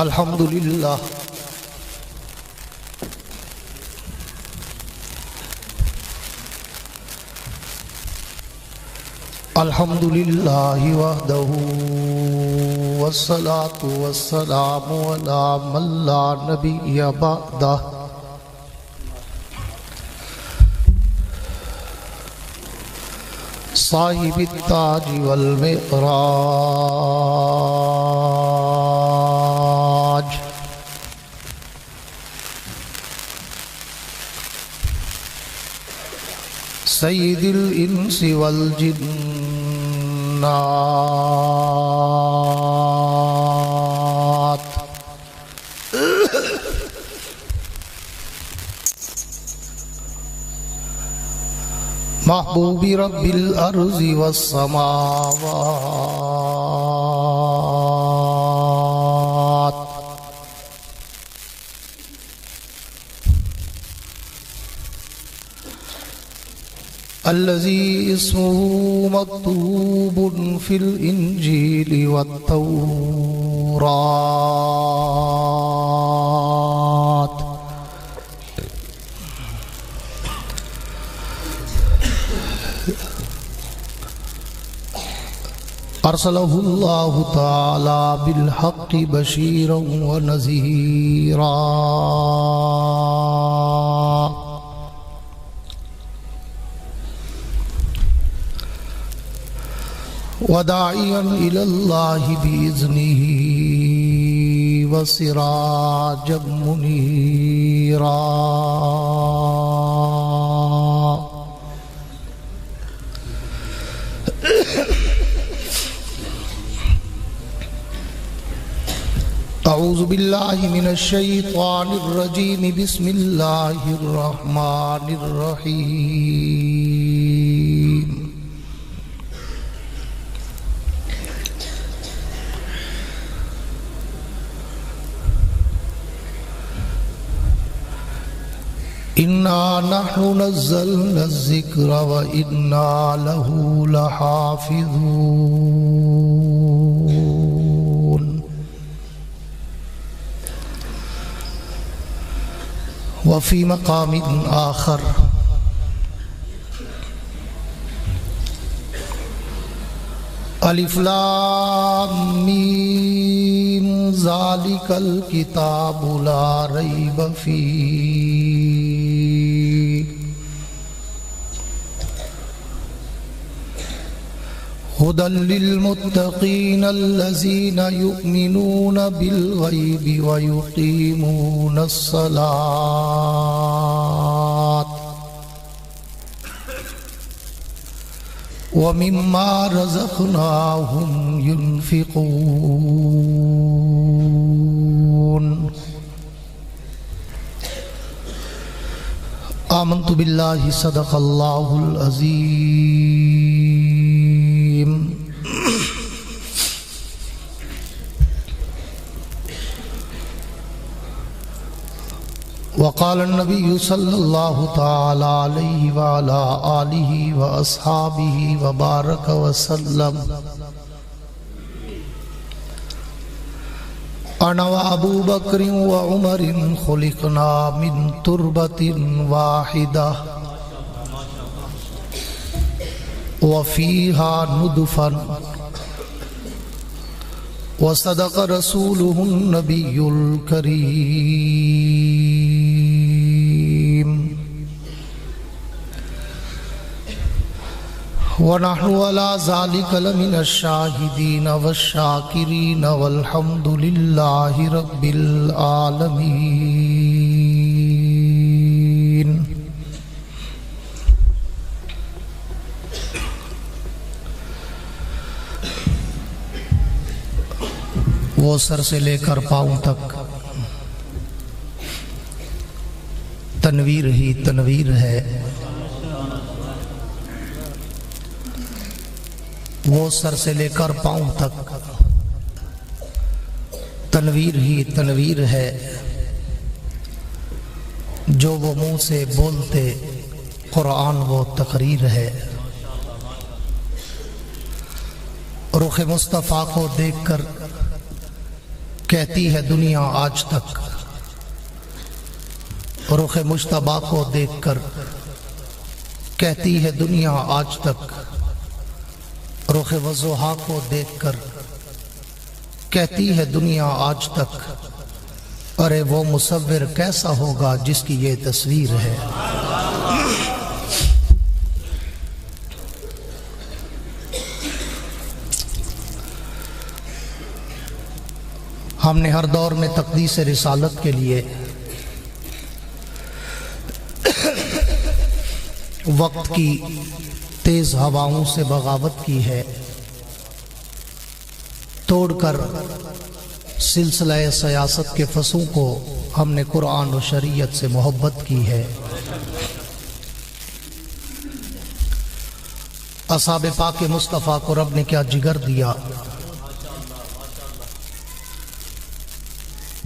الحمدللہ الحمدللہ وحدہ والصلاة والسلام علی من لا نبی بعدہ صاحب التاج والمعراج سید الانس والجنات محبوب رب الارض والسماوات الذي اسمه مكتوب في الإنجيل والتوراة أرسله الله تعالى بالحق بشيرا ونذيرا وداعيا إلى الله بإذنه وسراجا منيرا أعوذ بالله من الشيطان الرجيم بسم الله الرحمن الرحيم إنا نحن نزلنا الذكر وإنا له لحافظون وفي مقام آخر الف لام میم ذالک الکتاب لا ریب فیہ ھدی للمتقین الذین یؤمنون بالغیب ویقیمون الصلاۃ وَمِمَّا رَزَقْنَاهُمْ يُنْفِقُونَ آمنت باللہ صدق اللہ العظیم وقال النبي صلى الله تعالى عليه وعلى آله وأصحابه وبارك وسلم أنا وأبو بكر وعمر خلقنا من تربة واحدة وفيها ندفا وصدق رسوله النبي الكريم ونحن على ذلك لمن الشاهدين والشاكرين والحمد لله رب العالمين وہ سر سے لے کر پاؤں تک تنویر ہی تنویر ہے، وہ سر سے لے کر پاؤں تک تنویر ہی تنویر ہے، جو وہ منہ سے بولتے قرآن وہ تقریر ہے۔ رخ مصطفیٰ کو دیکھ کر کہتی ہے دنیا آج تک رخ مجتبیٰ کو دیکھ کر، کہتی ہے دنیا آج تک رخ وضحیٰ کو دیکھ کر، کہتی ہے دنیا آج تک ارے وہ مصور کیسا ہوگا جس کی یہ تصویر ہے۔ ہم نے ہر دور میں تقدیس رسالت کے لیے وقت کی تیز ہواؤں سے بغاوت کی ہے، توڑ کر سلسلہ سیاست کے فصوں کو ہم نے قرآن و شریعت سے محبت کی ہے۔ اصحاب پاک مصطفیٰ کو رب نے کیا جگر دیا،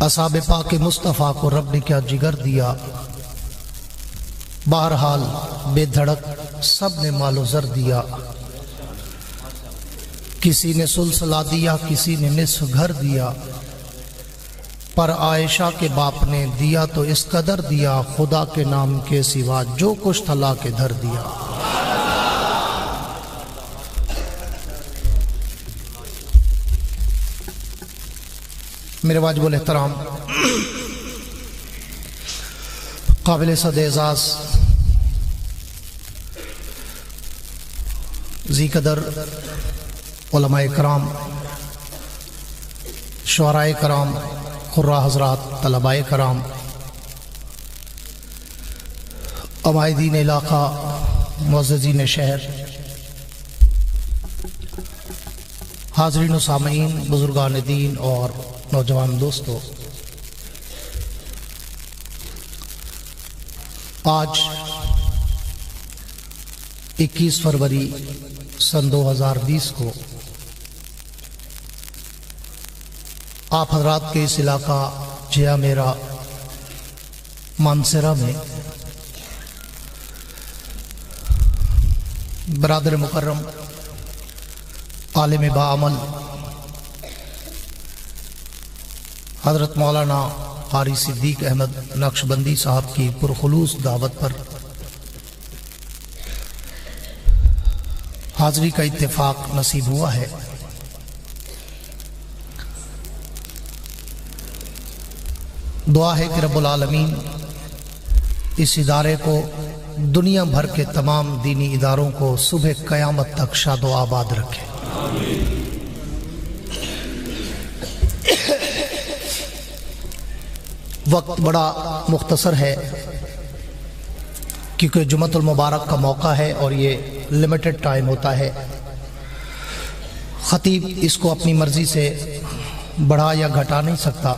اصحاب پاک مصطفیٰ کو رب نے کیا جگر دیا، بہرحال بے دھڑک سب نے مال و زر دیا، کسی نے سلسلہ دیا کسی نے نصف گھر دیا، پر عائشہ کے باپ نے دیا تو اس قدر دیا، خدا کے نام کے سوا جو کچھ تھا لا کے دھر دیا۔ میرے واجب الاحترام قابل صد اعزاز ذی قدر علماء کرام، شعراء کرام، قراء حضرات، طلباء کرام، عمائدین علاقہ، معززین شہر، حاضرین و سامعین، بزرگان دین اور نوجوان دوستو، آج 21 فروری سن 2020 کو آپ حضرات کے اس علاقہ جیا میرا مانسرہ میں برادر مکرم عالم باعمل حضرت مولانا قاری صدیق احمد نقشبندی صاحب کی پرخلوص دعوت پر حاضری کا اتفاق نصیب ہوا ہے۔ دعا ہے کہ رب العالمین اس ادارے کو، دنیا بھر کے تمام دینی اداروں کو صبح قیامت تک شاد و آباد رکھے۔ وقت بڑا مختصر ہے کیونکہ جمعۃ المبارک کا موقع ہے اور یہ لمیٹڈ ٹائم ہوتا ہے، خطیب اس کو اپنی مرضی سے بڑھا یا گھٹا نہیں سکتا۔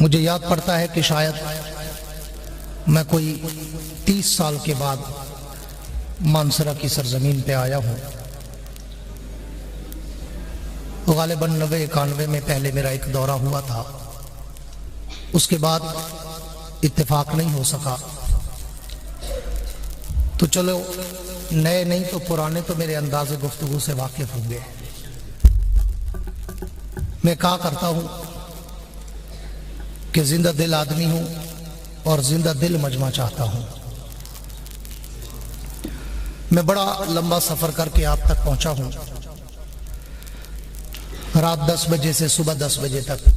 مجھے یاد پڑتا ہے کہ شاید میں کوئی 30 سال کے بعد مانسرہ کی سرزمین پہ آیا ہوں، غالباً 90-91 میں پہلے میرا ایک دورہ ہوا تھا، اس کے بعد اتفاق نہیں ہو سکا۔ تو چلو نئے نہیں تو پرانے تو میرے انداز گفتگو سے واقف ہوں گے۔ میں کہا کرتا ہوں کہ زندہ دل آدمی ہوں اور زندہ دل مجمع چاہتا ہوں۔ میں بڑا لمبا سفر کر کے آپ تک پہنچا ہوں، رات 10 بجے سے صبح 10 بجے تک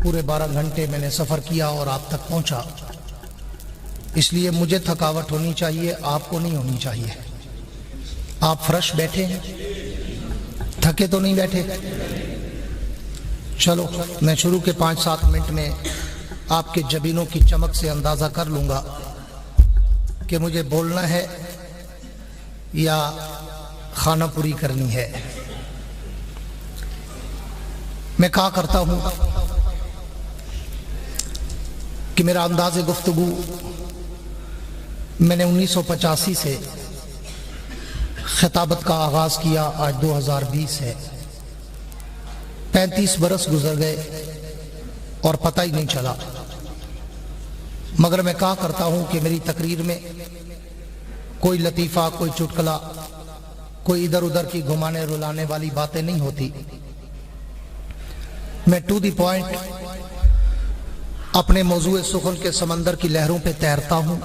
پورے 12 گھنٹے میں نے سفر کیا اور آپ تک پہنچا، اس لیے مجھے تھکاوٹ ہونی چاہیے، آپ کو نہیں ہونی چاہیے۔ آپ فریش بیٹھے ہیں، تھکے تو نہیں بیٹھے؟ چلو میں شروع کے 5-7 منٹ میں آپ کے جبینوں کی چمک سے اندازہ کر لوں گا کہ مجھے بولنا ہے یا خانہ پوری کرنی ہے۔ میں کہا کرتا ہوں کہ میرا انداز گفتگو میں نے 1985 سے خطابت کا آغاز کیا، آج 2020 ہے، 35 برس گزر گئے اور پتہ ہی نہیں چلا۔ مگر میں کہا کرتا ہوں کہ میری تقریر میں کوئی لطیفہ، کوئی چٹکلا، کوئی ادھر ادھر کی گھمانے رلانے والی باتیں نہیں ہوتی، میں ٹو دی پوائنٹ اپنے موضوع سخن کے سمندر کی لہروں پہ تیرتا ہوں،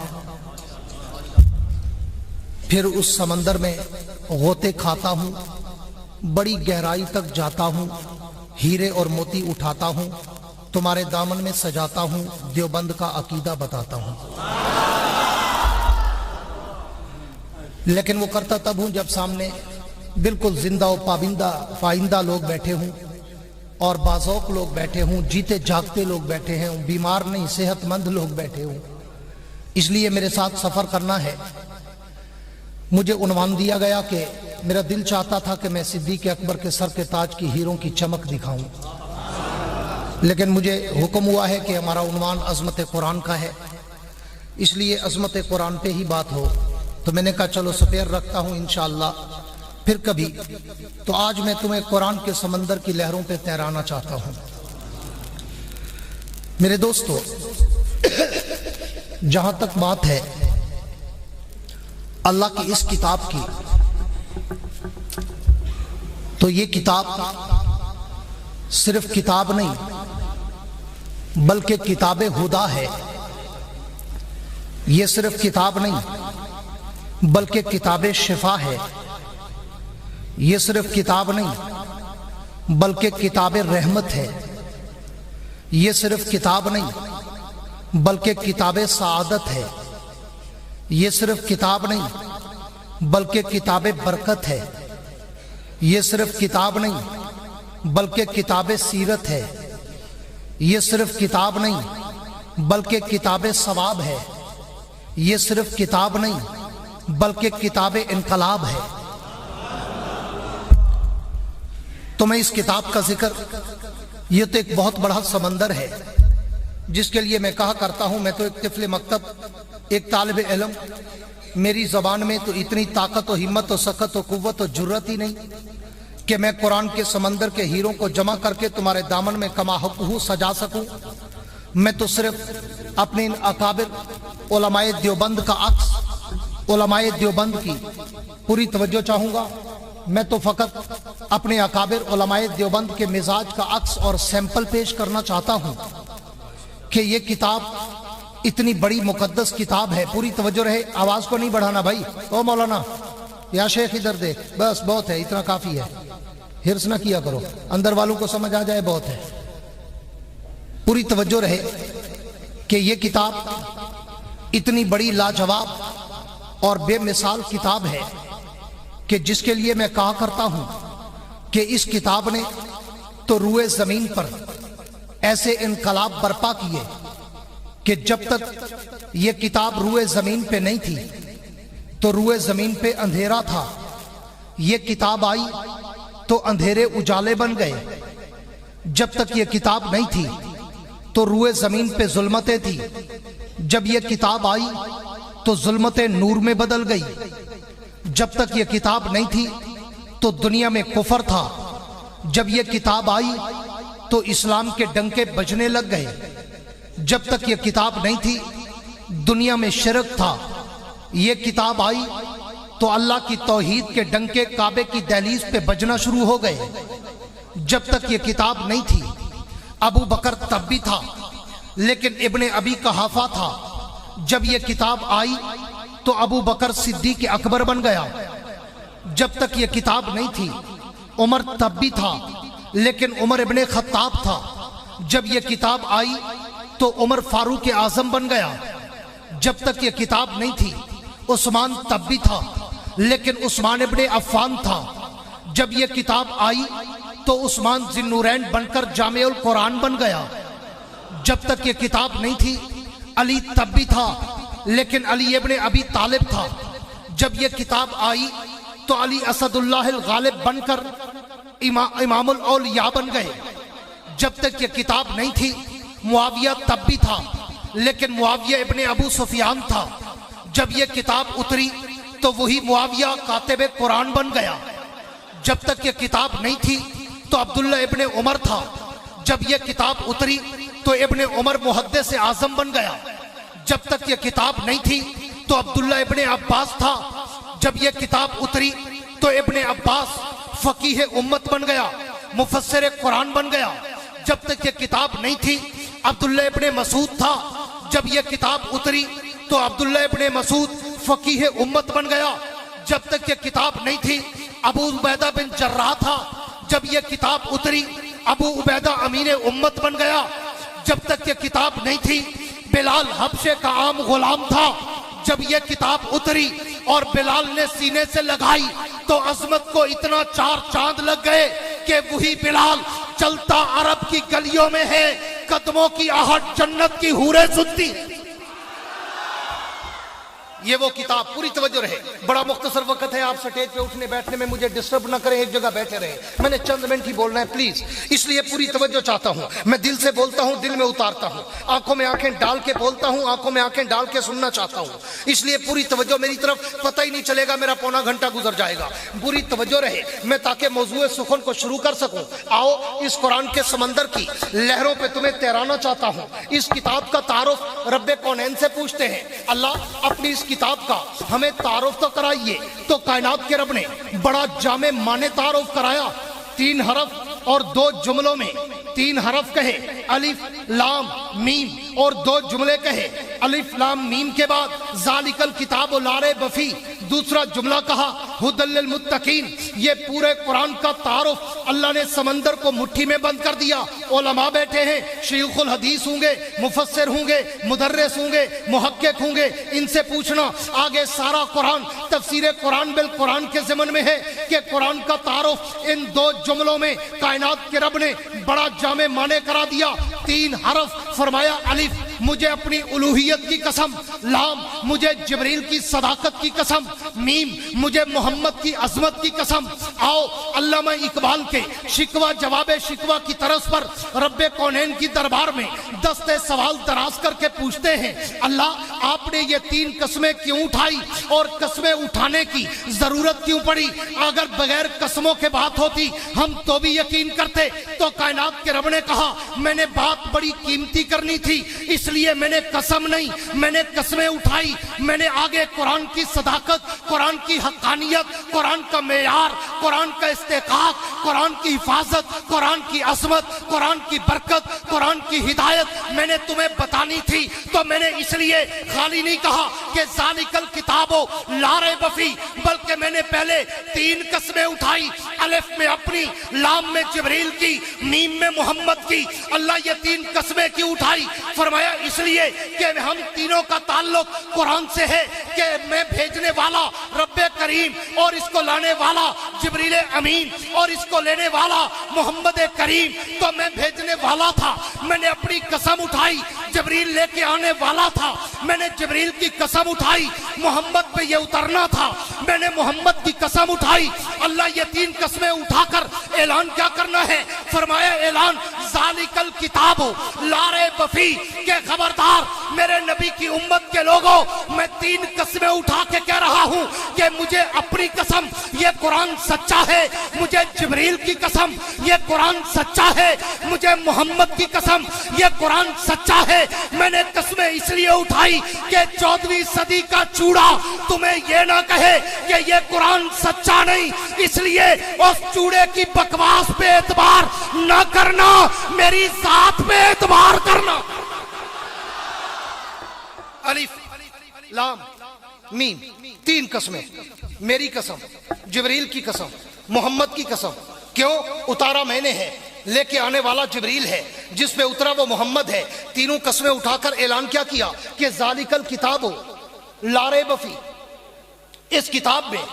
پھر اس سمندر میں غوطے کھاتا ہوں، بڑی گہرائی تک جاتا ہوں، ہیرے اور موتی اٹھاتا ہوں، تمہارے دامن میں سجاتا ہوں، دیوبند کا عقیدہ بتاتا ہوں۔ لیکن وہ کرتا تب ہوں جب سامنے بالکل زندہ و پائندہ لوگ بیٹھے ہوں اور بازوق لوگ بیٹھے ہوں، جیتے جاگتے لوگ بیٹھے ہیں، بیمار نہیں صحت مند لوگ بیٹھے ہوں۔ اس لیے میرے ساتھ سفر کرنا ہے۔ مجھے عنوان دیا گیا کہ میرا دل چاہتا تھا کہ میں صدیق اکبر کے سر کے تاج کی ہیروں کی چمک دکھاؤں، لیکن مجھے حکم ہوا ہے کہ ہمارا عنوان عظمت قرآن کا ہے، اس لیے عظمت قرآن پہ ہی بات ہو، تو میں نے کہا چلو سپیر رکھتا ہوں انشاءاللہ پھر کبھی۔ تو آج میں تمہیں قرآن کے سمندر کی لہروں پہ تیرانا چاہتا ہوں۔ میرے دوستو، جہاں تک بات ہے اللہ کی اس کتاب کی، تو یہ کتاب صرف کتاب نہیں بلکہ کتاب ہدا ہے۔ یہ صرف کتاب نہیں بلکہ کتاب شفا ہے۔ یہ صرف کتاب نہیں بلکہ کتاب رحمت ہے۔ یہ صرف کتاب نہیں بلکہ کتاب سعادت ہے۔ یہ صرف کتاب نہیں بلکہ کتاب برکت ہے۔ یہ صرف کتاب نہیں بلکہ کتاب سیرت ہے۔ یہ صرف کتاب نہیں بلکہ کتاب ثواب ہے۔ یہ صرف کتاب نہیں بلکہ کتاب انقلاب ہے۔ تو میں اس کتاب کا ذکر، یہ تو ایک بہت بڑا سمندر ہے جس کے لیے میں کہا کرتا ہوں، میں تو ایک طفل مکتب، ایک طالب علم، میری زبان میں تو اتنی طاقت و ہمت و سخت و قوت و جرت ہی نہیں کہ میں قرآن کے سمندر کے ہیروں کو جمع کر کے تمہارے دامن میں کما حقہ سجا سکوں۔ میں تو صرف اپنے ان اکابر علماء دیوبند کا عکس، علماء دیوبند کی پوری توجہ چاہوں گا۔ میں تو فقط اپنے اکابر علماء دیوبند کے مزاج کا عکس اور سیمپل پیش کرنا چاہتا ہوں کہ یہ کتاب اتنی بڑی مقدس کتاب ہے۔ پوری توجہ رہے، آواز کو نہیں بڑھانا بھائی۔ او مولانا یا شیخ ادھر دیکھ، بس بہت ہے، اتنا کافی ہے، حرص نہ کیا کرو، اندر والوں کو سمجھ آ جائے بہت ہے۔ پوری توجہ رہے کہ یہ کتاب اتنی بڑی لاجواب اور بے مثال کتاب ہے کہ جس کے لیے میں کہا کرتا ہوں کہ اس کتاب نے تو روئے زمین پر ایسے انقلاب برپا کیے کہ جب تک یہ کتاب روئے زمین پہ نہیں تھی تو روئے زمین پہ اندھیرا تھا۔ یہ کتاب آئی تو اندھیرے اجالے بن گئے۔ جب تک یہ کتاب نہیں تھی تو روئے زمین پہ ظلمتیں تھی۔ جب یہ کتاب آئی تو ظلمتیں نور میں بدل گئی۔ جب تک یہ کتاب نہیں تھی تو دنیا میں کفر تھا۔ جب یہ کتاب آئی تو اسلام کے ڈنکے بجنے لگ گئے۔ جب تک یہ کتاب نہیں تھی دنیا میں شرک تھا۔ یہ کتاب آئی تو اللہ کی توحید کے ڈنکے کعبے کی دہلیز پہ بجنا شروع ہو گئے۔ جب تک یہ کتاب نہیں تھی ابو بکر تب بھی تھا لیکن ابن ابی قحافہ تھا۔ جب یہ کتاب آئی تو ابو بکر صدیق اکبر بن گیا۔ جب تک یہ کتاب نہیں تھی عمر تب بھی تھا لیکن عمر ابن خطاب تھا۔ جب یہ کتاب آئی تو عمر فاروق اعظم بن گیا۔ جب تک یہ کتاب نہیں تھی عثمان تب بھی تھا لیکن عثمان ابن عفان تھا۔ جب یہ کتاب آئی تو عثمان ذی النورین بن کر جامع القرآن بن گیا۔ جب تک یہ کتاب نہیں تھی علی تب بھی تھا لیکن علی ابن ابی طالب تھا۔ جب یہ کتاب آئی تو علی اسد اللہ الغالب بن کر امام الاولیاء بن گئے۔ جب تک یہ کتاب نہیں تھی معاویہ تب بھی تھا لیکن معاویہ ابن ابو سفیان تھا۔ جب یہ کتاب اتری تو وہی معاویہ کاتب قرآن بن گیا۔ جب تک یہ کتاب نہیں تھی تو عبداللہ ابن عمر تھا۔ جب یہ کتاب اتری تو ابن عمر محدث اعظم بن گیا۔ جب تک یہ کتاب نہیں تھی تو عبداللہ ابن عباس تھا۔ جب یہ کتاب اتری تو ابن عباس فقیہ امت بن گیا، مفسر قرآن بن گیا۔ جب تک یہ کتاب نہیں تھی عبداللہ ابن مسعود تھا، جب یہ کتاب اتری تو عبداللہ ابن مسعود فقیہ امت بن گیا، جب تک یہ کتاب نہیں تھی ابو عبیدہ بن جراح تھا، جب یہ کتاب اتری ابو عبیدہ امین امت بن گیا، جب تک یہ کتاب نہیں تھی بلال حبشے کا عام غلام تھا، جب یہ کتاب اتری اور بلال نے سینے سے لگائی تو عظمت کو اتنا چار چاند لگ گئے کہ وہی بلال چلتا عرب کی گلیوں میں ہے، قدموں کی آہٹ جنت کی حوریں سنتی۔ یہ وہ کتاب، پوری توجہ رہے، بڑا مختصر وقت ہے، آپ سٹیج پہ اٹھنے بیٹھنے میں مجھے ڈسٹرب نہ کریں، ایک جگہ بیٹھے رہے، میں نے چند منٹ ہی بولنا ہے پلیز، اس لیے پوری توجہ چاہتا ہوں، میں دل سے بولتا ہوں، دل میں اتارتا ہوں، آنکھوں میں آنکھیں ڈال کے بولتا ہوں، آنکھوں میں آنکھیں ڈال کے سننا چاہتا ہوں، اس لیے پوری توجہ میری طرف، پتہ ہی نہیں چلے گا میرا پونا گھنٹہ گزر جائے گا، پوری توجہ رہے، میں تاکہ موضوع سخن کو شروع کر سکوں۔ آؤ اس قرآن کے سمندر کی لہروں پہ تمہیں تیرانا چاہتا ہوں۔ اس کتاب کا تعارف رب کونین سے پوچھتے ہیں، اللہ اپنی اس کتاب کا ہمیں تعارف تو کرائیے، تو کائنات کے رب نے بڑا جامع معنی تعارف کرایا، 3 حرف اور 2 جملوں میں، 3 حرف کہے الف لام میم اور 2 جملے کہے، الف لام میم کے بعد ذالک الکتاب لا ریب فیہ، دوسرا جملہ کہا ھدی للمتقین۔ یہ پورے قرآن کا تعارف اللہ نے سمندر کو مٹھی میں بند کر دیا۔ علماء بیٹھے ہیں، شیخ الحدیث ہوں گے، مفسر ہوں گے، مدرس ہوں گے، محقق ہوں گے، ان سے پوچھنا آگے سارا قرآن تفسیر قرآن بالقرآن کے ضمن میں ہے کہ قرآن کا تعارف ان 2 جملوں میں کائنات کے رب نے بڑا جامع معنی کرا دیا۔ 3 حرف، فرمایا الف مجھے اپنی الوہیت کی قسم، لام مجھے جبریل کی صداقت کی قسم، میم مجھے محمد کی عظمت کی قسم۔ آؤ علامہ اقبال کے شکوہ جواب شکوہ کی طرز پر رب کونین کی دربار میں دستے سوال دراز کر کے پوچھتے ہیں، اللہ آپ نے یہ 3 قسمیں کیوں اٹھائی اور قسمیں اٹھانے کی ضرورت کیوں پڑی؟ اگر بغیر قسموں کے بات ہوتی ہم تو بھی یقین کرتے۔ تو کائنات کے رب نے کہا میں نے بات بڑی قیمتی کرنی تھی، اس لیے میں نے قسم نہیں، میں نے قسمیں اٹھائی، میں نے آگے قرآن کی صداقت، قرآن کی حقانیت، قرآن کا معیار، قرآن کا استحقاق، قرآن کی حفاظت، قرآن کی عظمت، قرآن کی برکت، قرآن کی ہدایت میں نے تمہیں بتانی تھی۔ تو میں نے اس لیے خالی نہیں کہا کہ ذالک الکتاب لا ریب فیہ، بلکہ میں نے پہلے 3 قسمیں اٹھائی، الف میں اپنی، لام میں جبریل کی، میم میں محمد کی۔ اللہ یہ 3 قسمیں کیوں اٹھائی؟ فرمایا اس لیے کہ ہم تینوں کا تعلق قرآن سے ہے کہ میں بھیجنے والا رب کریم اور اس کو لانے والا جبریل امین اور اس کو لینے والا محمد کریم، تو میں بھیجنے والا تھا، میں نے اپنی قسم اٹھائی، جبریل لے کے آنے والا تھا، میں نے جبریل کی قسم اٹھائی، محمد پہ یہ اترنا تھا، میں نے محمد کی قسم اٹھائی۔ اللہ یہ 3 قسمیں اٹھا کر اعلان کیا کرنا ہے؟ فرمایا اعلان ذالک الکتاب لا ریب فیہ، کہ خبردار میرے نبی کی امت کے لوگوں، میں 3 قسمیں اٹھا کے کہہ رہا ہوں کہ مجھے اپنی قسم یہ قرآن سچا ہے، مجھے جبریل کی قسم یہ قرآن سچا ہے، مجھے محمد کی قسم یہ قرآن سچا ہے۔ میں نے قسمیں اس لیے اٹھائی کہ 14ویں صدی کا چوڑا تمہیں یہ نہ کہے کہ یہ قرآن سچا نہیں، اس لیے اس چوڑے کی بکواس پہ اعتبار نہ کرنا، میری ذات پہ اعتبار کرنا۔ الف لام میم، 3 قسمیں، میری قسم، جبریل کی قسم، محمد کی قسم۔ کیوں؟ اتارا میں نے ہے، لے کے آنے والا جبریل ہے، جس پہ اترا وہ محمد ہے۔ تینوں قسمیں اٹھا کر اعلان کیا کیا کہ ذالک الکتاب لا ریب فیہ، اس کتاب میں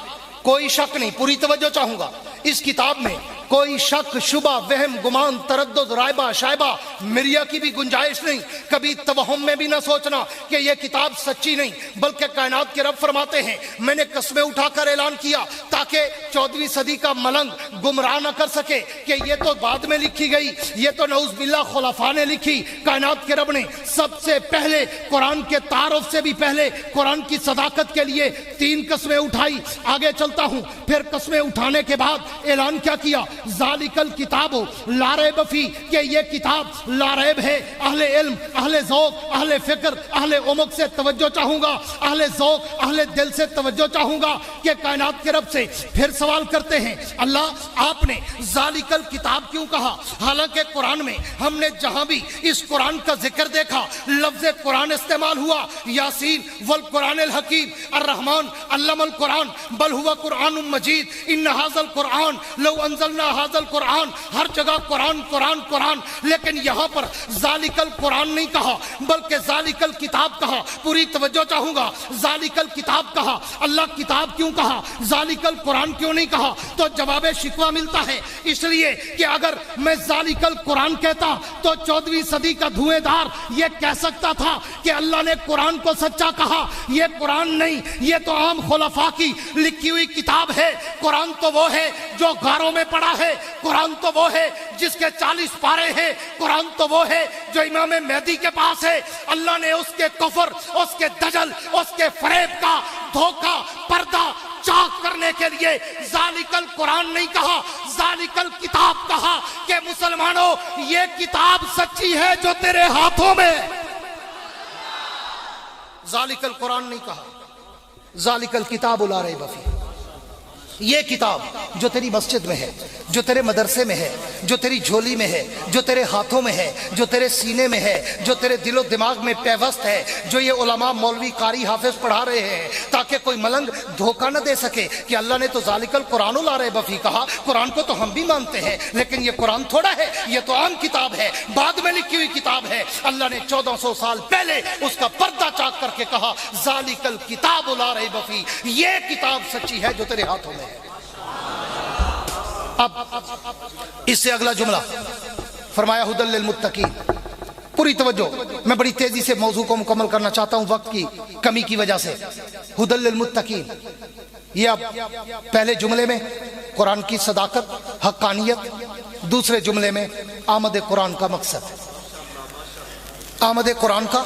کوئی شک نہیں، پوری توجہ چاہوں گا، اس کتاب میں کوئی شک شبہ وہم گمان تردد رائبہ شائبہ مریا کی بھی گنجائش نہیں۔ کبھی توہم میں بھی نہ سوچنا کہ یہ کتاب سچی نہیں، بلکہ کائنات کے رب فرماتے ہیں میں نے قسمیں اٹھا کر اعلان کیا تاکہ 14ویں صدی کا ملنگ گمراہ نہ کر سکے کہ یہ تو بعد میں لکھی گئی، یہ تو نعوذ باللہ خلفاء نے لکھی۔ کائنات کے رب نے سب سے پہلے قرآن کے تعارف سے بھی پہلے قرآن کی صداقت کے لیے 3 قسمیں اٹھائی۔ آگے چلتا ہوں، پھر قسمیں اٹھانے کے بعد اعلان کیا کیا؟ ذالک الکتاب لا ریب فیہ، کہ یہ کتاب لا ریب ہے۔ اہل علم، اہل ذوق، اہل فکر، اہل عمق سے توجہ چاہوں گا، اہل ذوق، اہل دل سے توجہ چاہوں گا کہ کائنات کے رب سے سے پھر سوال کرتے ہیں اللہ آپ نے ذالکل کتاب کیوں کہا؟ حالانکہ قرآن میں ہم نے جہاں بھی اس قرآن کا ذکر دیکھا لفظ قرآن استعمال ہوا، یاسین والقرآن الحکیم، الرحمن علم القرآن بل ہوا قرآن مجید، ان ھذا القرآن لو انزلنا ھذا القرآن، ہر جگہ قرآن قرآن قرآن، لیکن یہاں پر ذالکل قرآن نہیں کہا بلکہ ذالکل کتاب کہا۔ پوری توجہ چاہوں گا، ذالکل کتاب کہا، اللہ کتاب کیوں کہا، ذالکل قرآن کیوں نہیں کہا؟ تو جواب شکوہ ملتا ہے اس لیے کہ اگر میں ذالکل قرآن کہتا تو 14ویں صدی کا دھویں دار یہ کہہ سکتا تھا کہ اللہ نے قرآن کو سچا کہا۔ یہ قرآن نہیں، یہ تو عام خلفاء کی لکھی ہوئی کتاب ہے۔ قرآن تو وہ ہے جو غاروں میں پڑا ہے، قرآن تو وہ ہے جس کے 40 پارے ہیں، قرآن تو وہ ہے جو امام مہدی کے پاس ہے۔ اللہ نے اس کے کفر، اس کے دجل، اس کے فریب کا دھوکہ پردہ چاک کرنے کے لیے ذالکل قرآن نہیں کہا، ذالکل کتاب کہا کہ مسلمانوں یہ کتاب سچی ہے جو تیرے ہاتھوں میں۔ ذالکل قرآن نہیں کہا، ذالکل کتاب لا ریب فیہ، یہ کتاب جو تیری مسجد میں ہے، جو تیرے مدرسے میں ہے، جو تیری جھولی میں ہے، جو تیرے ہاتھوں میں ہے، جو تیرے سینے میں ہے، جو تیرے دل و دماغ میں پیوست ہے، جو یہ علماء مولوی قاری حافظ پڑھا رہے ہیں تاکہ کوئی ملنگ دھوکہ نہ دے سکے کہ اللہ نے تو ذالکل قرآن لا ریب فیہ کہا۔ قرآن کو تو ہم بھی مانتے ہیں لیکن یہ قرآن تھوڑا ہے، یہ تو عام کتاب ہے، بعد میں لکھی ہوئی کتاب ہے۔ اللہ نے 1400 سال پہلے اس کا پردہ چاک کر کے کہا ذالکل کتاب لا ریب فیہ، یہ کتاب سچی ہے جو تیرے ہاتھوں میں ہے۔ اب اس سے اگلا جملہ فرمایا ھدی للمتقین۔ پوری توجہ، میں بڑی تیزی سے موضوع کو مکمل کرنا چاہتا ہوں وقت کی کمی کی وجہ سے۔ ھدی للمتقین، یہ اب پہلے جملے میں قرآن کی صداقت، حقانیت، دوسرے جملے میں آمد قرآن کا مقصد، آمد قرآن کا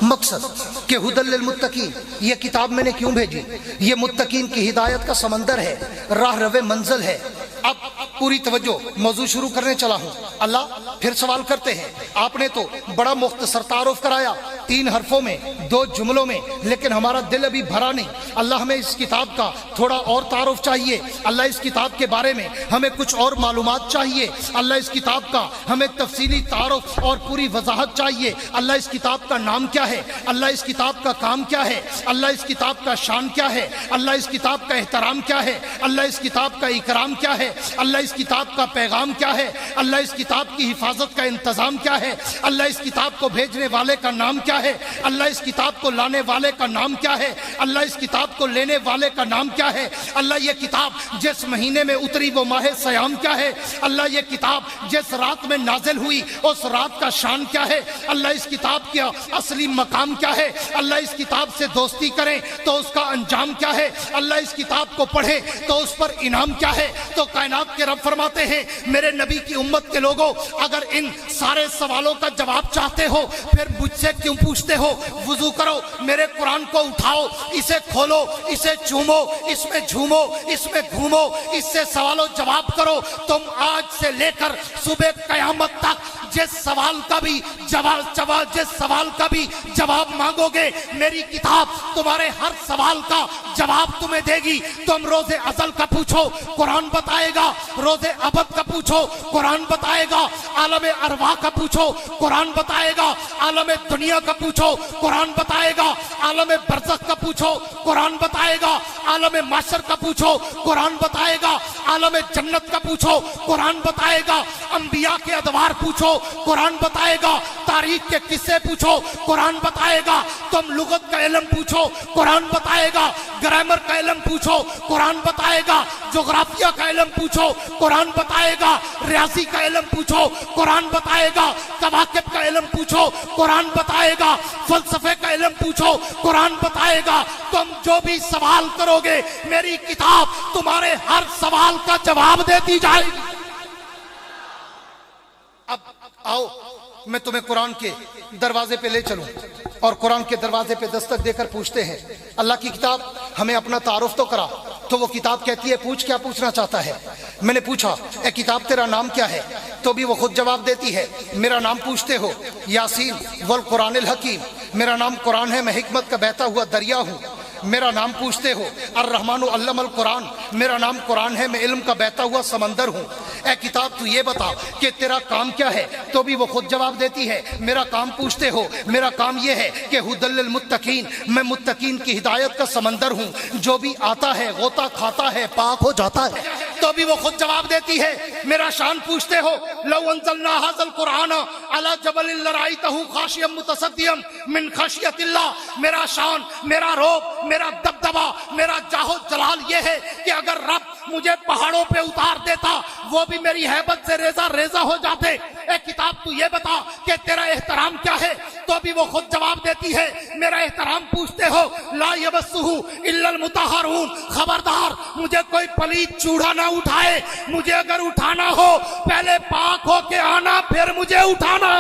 مقصد کہ ھدی للمتقین، یہ کتاب میں نے کیوں بھیجی؟ یہ متقین کی ہدایت کا سمندر ہے، راہ رو منزل ہے۔ اب پوری توجہ، موضوع شروع کرنے چلا ہوں۔ اللہ پھر سوال کرتے ہیں، آپ نے تو بڑا مختصر تعارف کرایا 3 حرفوں میں 2 جملوں میں، لیکن ہمارا دل ابھی بھرا نہیں۔ اللہ ہمیں اس کتاب کا تھوڑا اور تعارف چاہیے، اللہ اس کتاب کے بارے میں ہمیں کچھ اور معلومات چاہیے، اللہ اس کتاب کا ہمیں تفصیلی تعارف اور پوری وضاحت چاہیے۔ اللہ اس کتاب کا نام کیا ہے، اللہ اس کتاب کا کام کیا ہے، اللہ اس کتاب کا شان کیا ہے، اللہ اس کتاب کا احترام کیا ہے، اللہ اس کتاب کا اکرام کیا ہے، اللہ اس کتاب کا پیغام کیا ہے، اللہ اس کتاب کی حفاظت کا انتظام کیا ہے، اللہ اس کتاب کو بھیجنے والے کا نام کیا ہے، اللہ اس کتاب کو لانے والے کا نام کیا ہے، اللہ اس کتاب کو لینے والے کا نام کیا ہے، اللہ یہ کتاب جس مہینے میں اتری وہ ماہ سیام کیا ہے، اللہ یہ کتاب جس رات میں نازل ہوئی اس رات کا شان کیا ہے، اللہ اس کتاب کا اصلی مقام کیا ہے، اللہ اس کتاب سے دوستی کریں تو اس کا انجام کیا ہے، اللہ اس کتاب کو پڑھے تو اس پر انعام کیا ہے۔ تو کائنات کے رب فرماتے ہیں میرے نبی کی امت کے لوگوں، اگر ان سارے سوالوں کا جواب چاہتے ہو پھر مجھ سے کیوں پوچھتے ہو؟ وضو کرو، میرے قرآن کو اٹھاؤ، اسے کھولو، اسے چومو، اس میں جھومو، اس میں گھومو، اس سے سوال و جواب کرو۔ تم آج سے لے کر صبح قیامت تک جس سوال کا بھی جواب مانگو گے میری کتاب تمہارے ہر سوال کا جواب تمہیں دے گی۔ تم روز ازل کا پوچھو قرآن بتائے گا، روز ابد کا پوچھو قرآن بتائے گا، عالم ارواح کا پوچھو قرآن بتائے گا، عالم دنیا کا پوچھو قرآن بتائے گا، عالم برزخ کا پوچھو قرآن بتائے گا، عالم محشر کا پوچھو قرآن بتائے گا، عالم جنت کا پوچھو قرآن بتائے گا، انبیاء کے ادوار پوچھو قرآن بتائے گا، تاریخ کے قصے پوچھو قرآن بتائے گا، تم لغت کا علم پوچھو قرآن بتائے گا، گرامر کا علم پوچھو قرآن بتائے گا، جغرافیہ کا علم پوچھو قرآن بتائے گا، ریاضی کا علم پوچھو قرآن بتائے گا، کواکب کا علم پوچھو قرآن بتائے گا، فلسفے کا علم پوچھو قرآن بتائے گا۔ تم جو بھی سوال کرو گے میری کتاب تمہارے ہر سوال کا جواب دیتی جائے گی۔ اب آؤ میں تمہیں قرآن کے دروازے پہ لے چلوں اور قرآن کے دروازے پہ دستک دے کر پوچھتے ہیں اللہ کی کتاب ہمیں اپنا تعارف تو کرا۔ تو وہ کتاب کہتی ہے پوچھ، کیا پوچھنا چاہتا ہے؟ میں نے پوچھا اے کتاب تیرا نام کیا ہے؟ تو بھی وہ خود جواب دیتی ہے میرا نام پوچھتے ہو؟ یاسین والقرآن الحکیم، میرا نام قرآن ہے، میں حکمت کا بہتا ہوا دریا ہوں۔ میرا نام پوچھتے ہو۔ الرحمن علم القرآن، میرا نام قرآن ہے، میں علم کا بہتا ہوا سمندر ہوں۔ اے کتاب تو یہ بتا کہ تیرا کام کیا ہے، تو بھی وہ خود جواب دیتی ہے میرا کام پوچھتے ہو، میرا کام یہ ہے کہ ھدی للمتقین، میں متقین کی ہدایت کا سمندر ہوں، جو بھی آتا ہے غوطہ کھاتا ہے پاک ہو جاتا ہے۔ تو بھی وہ خود جواب دیتی ہے میرا شان پوچھتے ہو، لو انزلنا ھذا القرآن علی جبل لرأیتہ خاشعا متصدعا من خشیۃ اللہ، میرا شان، میرا روب، میرا دبدبا، میرا جاہ و جلال یہ ہے کہ اگر رب مجھے پہاڑوں پہ اتار دیتا وہ بھی میری ہیبت سے ریزہ ریزہ ہو جاتے۔ اے کتاب تو یہ بتا کہ تیرا احترام کیا ہے، تو بھی وہ خود جواب دیتی ہے میرا احترام پوچھتے ہو، لا یمسہ الا المطہرون، خبردار مجھے کوئی پلید چوڑا نہ اٹھائے، مجھے اگر اٹھانا ہو پہلے پاک ہو کے آنا پھر مجھے اٹھانا۔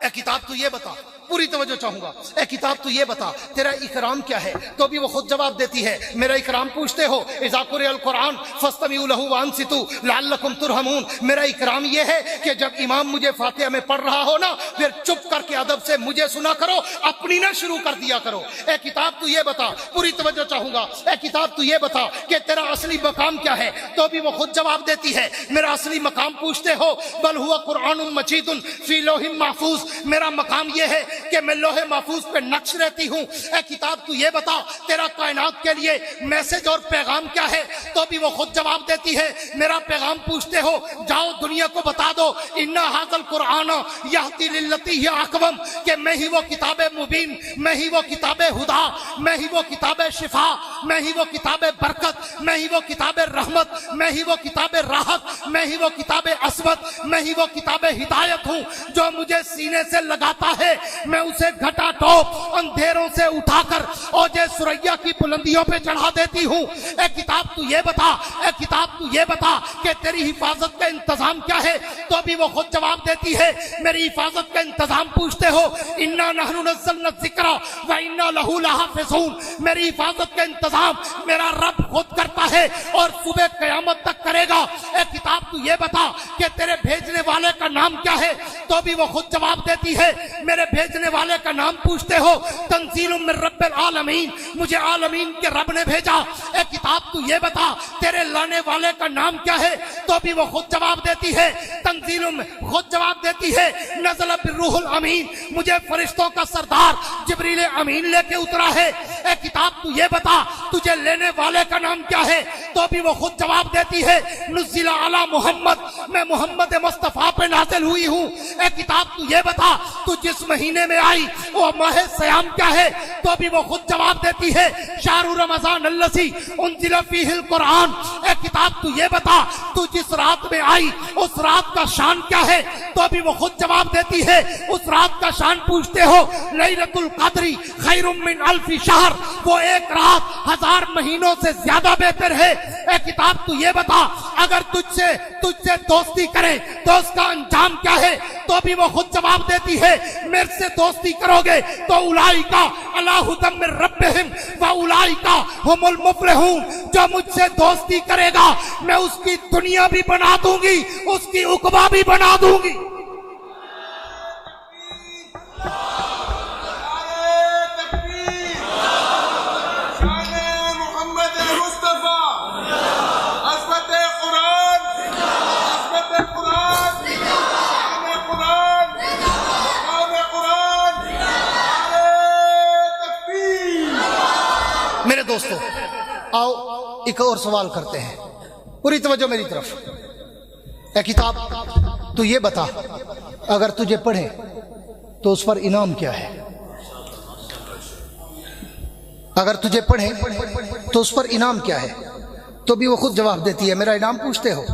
اے کتاب تو یہ بتا، پوری توجہ چاہوں گا، اے کتاب تو یہ بتا تیرا اکرام کیا ہے، تو بھی وہ خود جواب دیتی ہے میرا اکرام پوچھتے ہو، اذا قرئ القرآن فاستمعوا له وانصتوا لعلکم ترحمون، میرا اکرام یہ ہے کہ جب امام مجھے فاتحہ میں پڑھ رہا ہو نا پھر چپ کر کے ادب سے مجھے سنا کرو، اپنی نہ شروع کر دیا کرو۔ اے کتاب تو یہ بتا، پوری توجہ چاہوں گا، اے کتاب تو یہ بتا کہ تیرا اصلی مقام کیا ہے، تو بھی وہ خود جواب دیتی ہے میرا اصلی مقام پوچھتے ہو، بل ہوا قرآن مجید فی لوح محفوظ، میرا مقام یہ ہے کہ میں لوح محفوظ پہ نقش رہتی ہوں۔ اے کتاب تو یہ بتا تیرا کائنات کے لیے میسج اور پیغام کیا ہے، تو بھی وہ خود جواب دیتی ہے میرا پیغام پوچھتے ہو، جاؤ دنیا کو بتا دو انا ھذا القرآن یہدی للتی ہی اقوم، کہ میں ہی وہ کتاب مبین، میں ہی وہ کتاب ہدا، میں ہی وہ کتاب شفا، میں ہی وہ کتاب برکت، میں ہی وہ کتاب رحمت، میں ہی وہ کتاب راحت، میں ہی وہ کتاب عصمت، میں ہی وہ کتاب ہدایت ہوں، جو مجھے سینے سے لگاتا ہے میں اسے گھٹا ٹوپ اندھیروں سے اٹھا کر اوجے سریا کی بلندیوں پہ چڑھا دیتی ہوں۔ اے کتاب تو یہ بتا، اے کتاب تو یہ بتا کہ تیری حفاظت کا انتظام کیا ہے، تو بھی وہ خود جواب دیتی ہے میری حفاظت کا انتظام پوچھتے ہو، انا نحن نزلنا الذکر و انا لہ لحافظون، میری حفاظت کا انتظام میرا رب خود کرتا ہے اور صبح قیامت تک کرے گا۔ اے کتاب تو یہ بتا کہ تیرے بھیجنے والے کا نام کیا ہے، تو بھی وہ خود جواب دیتی ہے میرے بھیجنے والے کا نام پوچھتے ہو، تنزیل من رب العالمین، مجھے عالمین کے رب نے بھیجا۔ اے کتاب تو یہ بتا تیرے لانے والے کا نام کیا ہے، تو بھی وہ خود جواب دیتی ہے تنزیل، خود جواب دیتی ہے نزل بالروح الامین، مجھے فرشتوں کا سردار جبریل امین لے کے اترا ہے۔ اے کتاب تو یہ بتا تجھے لینے والے کا نام کیا ہے، تو بھی وہ خود جواب دیتی ہے نزل علی محمد، میں محمد مصطفیٰ پہ نازل ہوئی ہوں۔ اے کتاب تو یہ بتا تو جس مہینے میں آئی وہ ماہ سیام کیا ہے، تو بھی وہ خود جواب دیتی ہے شہر رمضان الذی انزل فیہ القرآن۔ اے کتاب تو یہ بتا تو جس رات میں آئی اس رات کا شان کیا ہے، تو بھی وہ خود جواب دیتی ہے اس رات کا شان پوچھتے ہو، لیلۃ القدر خیر من الف شہر، وہ ایک رات 1000 مہینوں سے زیادہ بہتر ہے۔ اے کتاب تو یہ بتا اگر تجھ سے دوستی کرے تو اس کا انجام کیا ہے، تو بھی وہ خود جواب دیتی ہے میرے سے دوستی کرو گے تو اولئک علی ھدی من ربہم واولئک ھم المفلحون، جو مجھ سے دوستی کرے گا میں اس کی دنیا بھی بنا دوں گی اس کی عقبہ بھی بنا دوں گی۔ میرے دوستو آؤ ایک اور سوال کرتے ہیں، پوری توجہ میری طرف۔ اے کتاب تو یہ بتا اگر تجھے پڑھے تو اس پر انعام کیا ہے، اگر تجھے پڑھے تو اس پر انعام کیا ہے، تو بھی وہ خود جواب دیتی ہے میرا انعام پوچھتے ہو،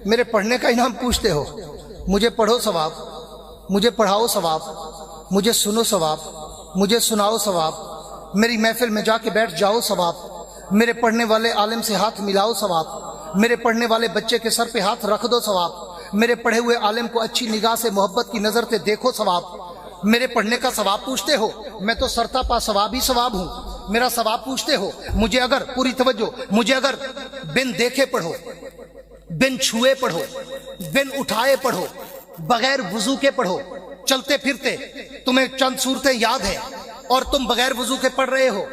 میرے پڑھنے کا انعام پوچھتے ہو، مجھے پڑھو ثواب، مجھے پڑھاؤ ثواب، مجھے سنو ثواب، مجھے سناؤ ثواب، میری محفل میں جا کے بیٹھ جاؤ ثواب، میرے پڑھنے والے عالم سے ہاتھ ملاؤ ثواب، میرے پڑھنے والے بچے کے سر پہ ہاتھ رکھ دو ثواب، میرے پڑھے ہوئے عالم کو اچھی نگاہ سے محبت کی نظر سے دیکھو ثواب، میرے پڑھنے کا ثواب پوچھتے ہو، میں تو سرتا پا ثواب ہی ثواب ہوں، میرا ثواب پوچھتے ہو، مجھے اگر پوری توجہ مجھے اگر بن دیکھے پڑھو، بن چھوئے پڑھو، بن اٹھائے پڑھو، بغیر وضو کے پڑھو، چلتے پھرتے تمہیں چند صورتیں یاد ہیں، اور تم بغیر وضو کے پڑھ رہے ہو،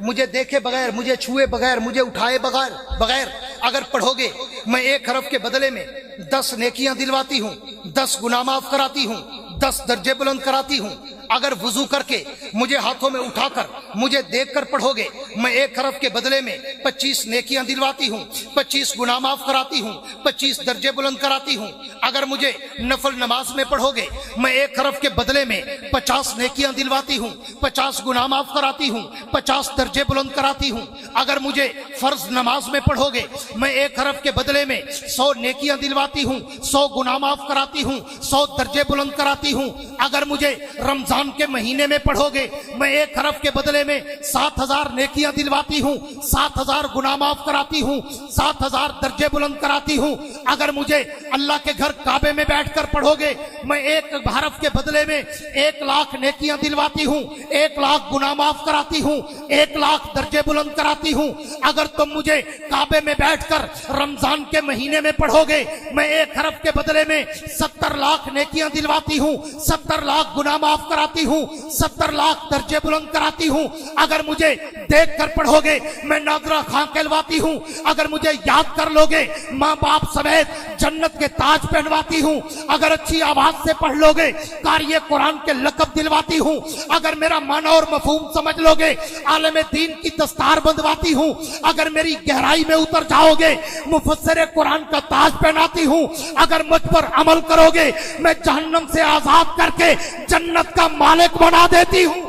مجھے دیکھے بغیر، مجھے چھوئے بغیر، مجھے اٹھائے بغیر اگر پڑھو گے، میں 1 حرف کے بدلے میں 10 نیکیاں دلواتی ہوں، 10 گناہ معاف کراتی ہوں، 10 درجے بلند کراتی ہوں۔ اگر وضو کر کے مجھے ہاتھوں میں اٹھا کر مجھے دیکھ کر پڑھو گے، میں 1 حرف کے بدلے میں 25 نیکیاں دلواتی ہوں، 25 گناہ معاف کراتی ہوں، 25 درجے بلند کراتی ہوں۔ اگر مجھے نفل نماز میں پڑھو گے، میں 1 حرف کے بدلے میں 50 نیکیاں دلواتی ہوں، 50 گناہ معاف کراتی ہوں، 50 درجے بلند کراتی ہوں۔ اگر مجھے فرض نماز میں پڑھو گے، میں 1 حرف کے بدلے میں 100 نیکیاں دلواتی ہوں، 100 گناہ معاف کراتی ہوں، 100 درجے بلند کراتی ہوں۔ اگر مجھے رمضان کے مہینے میں پڑھو گے، میں 1 حرف کے بدلے میں 7000 نیکیاں دلواتی ہوں، 7000 گناہ معاف کراتی ہوں، 7000 درجے بلند کراتی ہوں۔ اگر مجھے اللہ کے گھر کعبے میں بیٹھ کر پڑھو گے، میں 1 حرف کے بدلے میں 1,00,000 نیکیاں دلواتی ہوں، 1,00,000 گناہ معاف کراتی ہوں، 1,00,000 درجے بلند کراتی ہوں۔ اگر تم مجھے کعبے میں بیٹھ کر رمضان کے مہینے میں پڑھو گے، میں 1 حرف کے بدلے میں 70,00,000 نیکیاں دلواتی ہوں، 70,00,000 گناہ معاف کراتی ہوں، 70,00,000 درجے بلند کراتی ہوں۔ اگر مجھے دیکھ کر پڑھو گے، میں ناظرہ خاں کہلواتی ہوں۔ اگر مجھے یاد کر لو گے، ماں باپ سمیت جنت کے تاج پہنواتی ہوں۔ اگر اچھی آواز سے پڑھ لو گے، قاری قرآن کے لقب دلواتی ہوں۔ اگر میرا معنی اور مفہوم سمجھ لو گے، عالم دین کی دستار بندواتی ہوں۔ اگر میری گہرائی میں اتر جاؤ گے، مفسر قرآن کا تاج پہناتی ہوں۔ اگر مجھ پر عمل کرو گے، میں جہنم سے آزاد کر کے جنت کا مالک بنا دیتی ہوں۔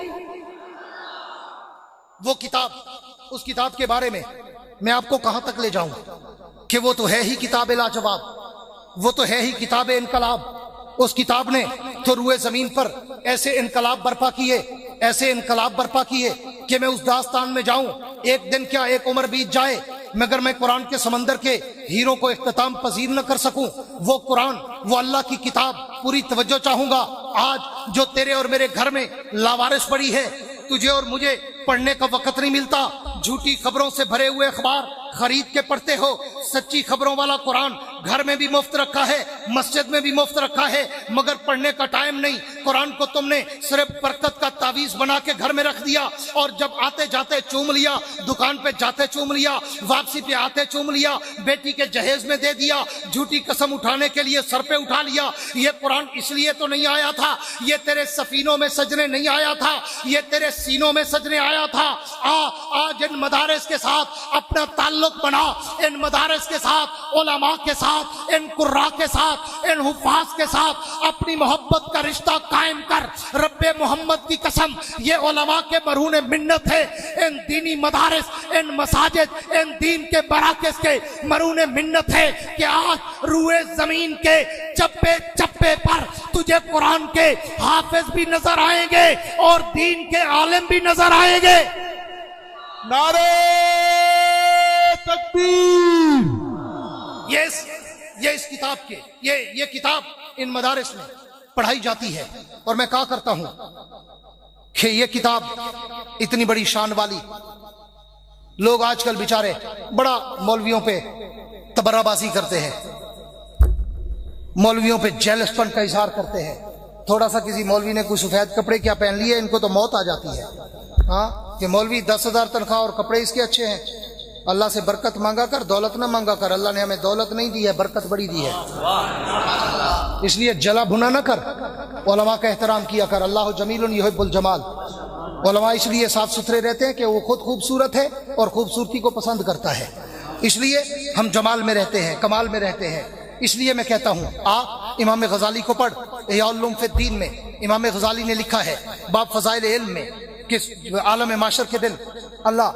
وہ کتاب، اس کتاب کے بارے میں آپ کو کہاں تک لے جاؤں کہ وہ تو ہے ہی کتاب لاجواب، وہ تو ہے ہی کتاب انقلاب۔ اس کتاب نے تو روئے زمین پر ایسے انقلاب برپا کیے، ایسے انقلاب برپا کیے کہ میں اس داستان میں جاؤں، ایک دن کیا 1 عمر بیت جائے مگر میں قرآن کے سمندر کے ہیروں کو اختتام پذیر نہ کر سکوں۔ وہ قرآن، وہ اللہ کی کتاب، پوری توجہ چاہوں گا۔ آج جو تیرے اور میرے گھر میں لاوارث پڑی ہے، تجھے اور مجھے پڑھنے کا وقت نہیں ملتا، جھوٹی خبروں سے بھرے ہوئے اخبار خرید کے پڑھتے ہو۔ سچی خبروں والا قرآن گھر میں بھی مفت رکھا ہے، مسجد میں بھی مفت رکھا ہے، مگر پڑھنے کا ٹائم نہیں۔ قرآن کو تم نے صرف برکت کا تعویذ بنا کے گھر میں رکھ دیا، اور جب آتے جاتے چوم لیا، دکان پہ جاتے چوم لیا، واپسی پہ آتے چوم لیا، بیٹی کے جہیز میں دے دیا، جھوٹی قسم اٹھانے کے لیے سر پہ اٹھا لیا۔ یہ قرآن اس لیے تو نہیں آیا تھا، یہ تیرے سفینوں میں سجنے نہیں آیا تھا، یہ تیرے سینوں میں سجنے آیا تھا۔ آج ان مدارس کے ساتھ اپنا تعلق بنا، ان مدارس کے ساتھ، علماء کے ساتھ، ان قراء کے ساتھ، ان حفاظ کے ساتھ اپنی محبت کا رشتہ قائم کر۔ رب محمد کی قسم، یہ علماء کے مرہون منت ہے، ان دینی مدارس، ان مساجد، ان دین کے مراکز کے مرہون منت ہے کہ آج روئے زمین کے چپے چپے پر تجھے قرآن کے حافظ بھی نظر آئیں گے اور دین کے عالم بھی نظر آئیں گے۔ نعرہ تکبیر۔ یہ اس کتاب کے یہ کتاب ان مدارس میں پڑھائی جاتی ہے، اور میں کہا کرتا ہوں کہ یہ کتاب اتنی بڑی شان والی، لوگ آج کل بیچارے بڑا مولویوں پہ تبرہ بازی کرتے ہیں، مولویوں پہ جیلس پن کا اظہار کرتے ہیں۔ تھوڑا سا کسی مولوی نے کوئی سفید کپڑے کیا پہن لیے، ان کو تو موت آ جاتی ہے۔ ہاں کہ مولوی 10,000 تنخواہ اور کپڑے اس کے اچھے ہیں۔ اللہ سے برکت مانگا کر، دولت نہ مانگا کر۔ اللہ نے ہمیں دولت نہیں دی ہے، برکت بڑی دی ہے، اس لیے جلا بھنا نہ کر۔ علماء کا احترام کیا کر، اللہ جمیل یحب الجمال۔ علماء اس لیے صاف ستھرے رہتے ہیں کہ وہ خود خوبصورت ہے اور خوبصورتی کو پسند کرتا ہے، اس لیے ہم جمال میں رہتے ہیں، کمال میں رہتے ہیں۔ اس لیے میں کہتا ہوں، امام غزالی کو پڑھ، احیاء العلوم فی الدین میں امام غزالی نے لکھا ہے باب فضائل علم میں کہ عالم معاشر کے دن اللہ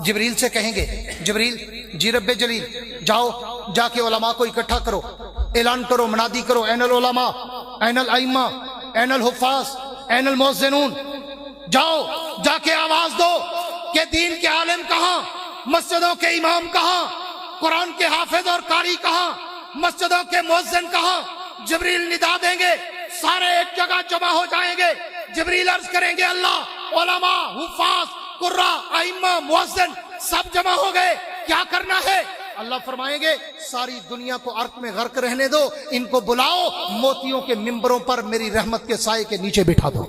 جبریل سے کہیں گے، جبریل جی رب جلیل، جاؤ جا کے علماء کو اکٹھا کرو، اعلان کرو، منادی کرو، این العلماء، این الائمہ، این الحفاظ، این المؤذنون۔ جاؤ جا کے آواز دو کہ دین کے عالم کہاں، مسجدوں کے امام کہاں، قرآن کے حافظ اور قاری کہاں، مسجدوں کے مؤذن کہاں۔ جبریل ندا دیں گے، سارے ایک جگہ جمع ہو جائیں گے۔ جبریل عرض کریں گے اللہ، علماء، حفاظ، قراء، ائمہ، مؤذن سب جمع ہو گئے، کیا کرنا ہے؟ اللہ فرمائیں گے ساری دنیا کو عرق میں غرق رہنے دو، ان کو بلاؤ، موتیوں کے ممبروں پر میری رحمت کے سائے کے نیچے بٹھا دو۔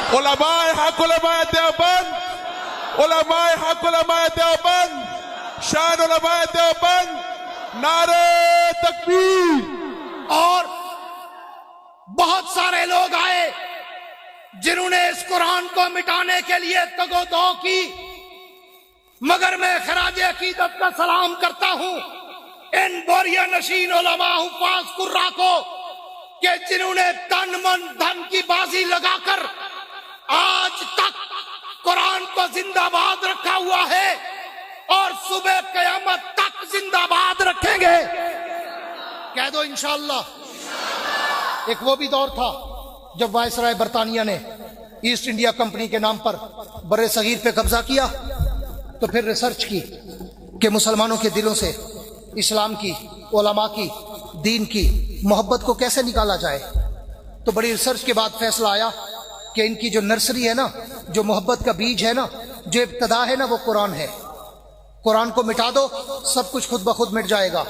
علماء حق علماء دیوبند، علماء حق علماء دیوبند، شان علماء دیوبند، نعرہ تکبیر۔ اور بہت سارے لوگ آئے جنہوں نے اس قرآن کو مٹانے کے لیے تگ و دو کی، مگر میں خراج عقیدت کا سلام کرتا ہوں ان بوریا نشین علماء حفاظ قرا کو کہ جنہوں نے تن من دھن کی بازی لگا کر آج تک قرآن کو زندہ باد رکھا ہوا ہے اور صبح قیامت تک زندہ باد رکھیں گے۔ کہہ دو انشاءاللہ۔ ایک وہ بھی دور تھا جب وائسرائے برطانیہ نے ایسٹ انڈیا کمپنی کے نام پر بر صغیر پہ قبضہ کیا، تو پھر ریسرچ کی کہ مسلمانوں کے دلوں سے اسلام کی، علماء کی، دین کی محبت کو کیسے نکالا جائے۔ تو بڑی ریسرچ کے بعد فیصلہ آیا کہ ان کی جو نرسری ہے نا، جو محبت کا بیج ہے نا، جو ابتدا ہے نا، وہ قرآن ہے۔ قرآن کو مٹا دو، سب کچھ خود بخود مٹ جائے گا۔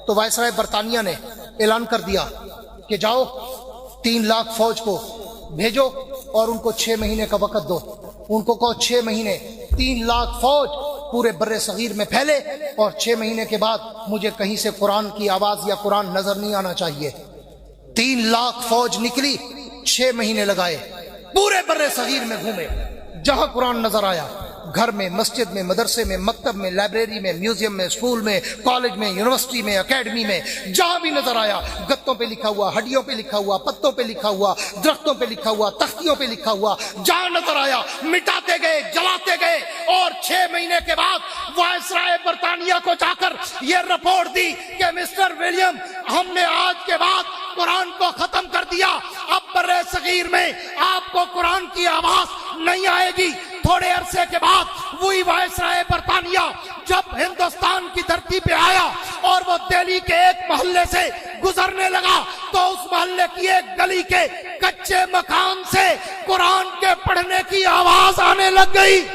تو وائسرائے برطانیہ نے اعلان کر دیا کہ جاؤ 3 لاکھ فوج کو بھیجو اور ان کو 6 مہینے کا وقت دو۔ ان کو کہو 6 مہینے 3 لاکھ فوج پورے بر صغیر میں پھیلے، اور 6 مہینے کے بعد مجھے کہیں سے قرآن کی آواز یا قرآن نظر نہیں آنا چاہیے۔ 3 لاکھ فوج نکلی، 6 مہینے لگائے، پورے بر صغیر میں گھومے، جہاں قرآن نظر آیا، گھر میں، مسجد میں، مدرسے میں، مکتب میں، لائبریری میں، میوزیم میں، اسکول میں، کالج میں، یونیورسٹی میں، اکیڈمی میں، جہاں بھی نظر آیا، گتوں پہ لکھا ہوا، ہڈیوں پہ لکھا ہوا، پتوں پہ لکھا ہوا، درختوں پہ لکھا ہوا، تختیوں پہ لکھا ہوا، جہاں نظر آیا مٹاتے گئے، جلاتے گئے۔ اور 6 مہینے کے بعد وائسرائے برطانیہ کو جا کر یہ رپورٹ دی کہ مسٹر ولیم، ہم نے آج کے بعد قرآن کو ختم کر دیا، اب بر صغیر میں آپ کو قرآن کی آواز نہیں آئے گی۔ تھوڑے عرصے کے بعد وہی وائسرائے برطانیہ جب ہندوستان کی دھرتی پہ آیا اور وہ دہلی کے ایک محلے سے گزرنے لگا، تو اس محلے کی ایک گلی کے کچے مکان سے قرآن کے پڑھنے کی آواز آنے لگ گئی۔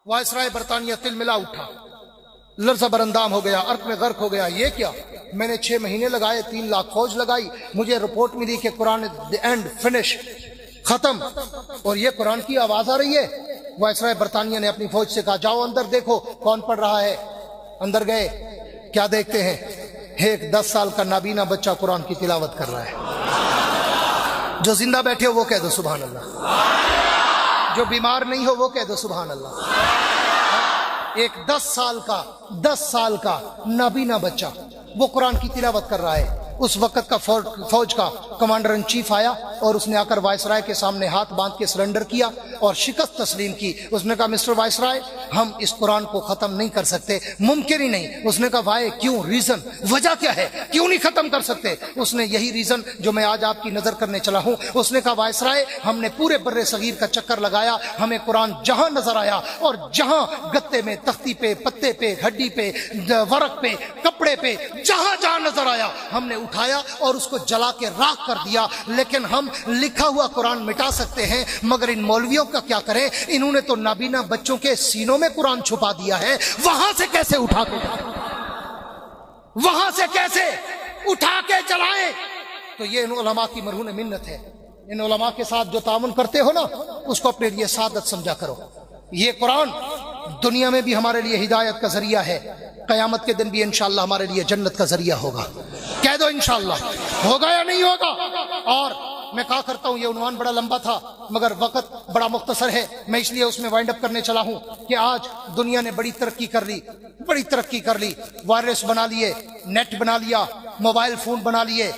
وائسرائے برطانیہ تل ملا اٹھا، لرزہ برندام ہو گیا، ارق میں غرق ہو گیا۔ یہ کیا؟ میں نے 6 مہینے لگائے، 3 لاکھ فوج لگائی، مجھے رپورٹ ملی کہ قرآن اینڈ فنش، ختم، اور یہ قرآن کی آواز آ رہی ہے۔ وائسرائے برطانیہ نے اپنی فوج سے کہا جاؤ اندر دیکھو کون پڑھ رہا ہے۔ اندر گئے، کیا دیکھتے ہیں؟ ایک 10 سال کا نابینا بچہ قرآن کی تلاوت کر رہا ہے۔ جو زندہ بیٹھے ہو وہ کہہ دو سبحان اللہ، جو بیمار نہیں ہو وہ کہہ دو سبحان اللہ۔ ایک 10 سال کا نابینا بچہ وہ قرآن کی تلاوت کر رہا ہے۔ اس وقت کا فوج کا کمانڈر ان چیف آیا اور اس نے آ کر وائسرائے کے سامنے ہاتھ باندھ کے سرنڈر کیا اور شکست تسلیم کی۔ اس نے کہا مسٹر وائسرائے، ہم اس قرآن کو ختم نہیں کر سکتے، ممکن ہی نہیں۔ اس نے کہا وائے، کیوں، ریزن، وجہ کیا ہے، کیوں نہیں ختم کر سکتے؟ اس نے یہی ریزن جو میں آج آپ کی نظر کرنے چلا ہوں۔ اس نے کہا وائسرائے، ہم نے پورے بر صغیر کا چکر لگایا، ہمیں قرآن جہاں نظر آیا اور جہاں گتے میں، تختی پہ، پتے پہ، ہڈی پہ، ورق پہ، کپڑے پہ، جہاں جہاں نظر آیا ہم نے اٹھایا اور اس کو جلا کے راکھ کر دیا۔ لیکن ہم لکھا ہوا قرآن مٹا سکتے ہیں، مگر ان مولویوں کا کیا کریں؟ انہوں نے تو نابینا بچوں کے سینوں میں قرآن چھپا دیا ہے، وہاں سے کیسے اٹھا کے، وہاں سے کیسے اٹھا کے چلائیں؟ تو یہ ان علماء کی مرہون منت ہے۔ ان علماء کے ساتھ جو تعاون کرتے ہو نا، اس کو اپنے لیے سعادت سمجھا کرو۔ یہ قرآن دنیا میں بھی ہمارے لیے ہدایت کا ذریعہ ہے، قیامت کے دن بھی انشاءاللہ ہمارے لیے جنت کا ذریعہ ہوگا۔ کہہ دو انشاءاللہ، ہوگا یا نہیں ہوگا؟ اور میں کہا کرتا ہوں، یہ عنوان بڑا لمبا تھا مگر وقت بڑا مختصر ہے، میں اس لیے اس میں وائنڈ اپ کرنے چلا ہوں کہ آج دنیا نے بڑی ترقی کر لی، وائرلیس بنا لیے، نیٹ بنا لیا، موبائل فون بنا لیے،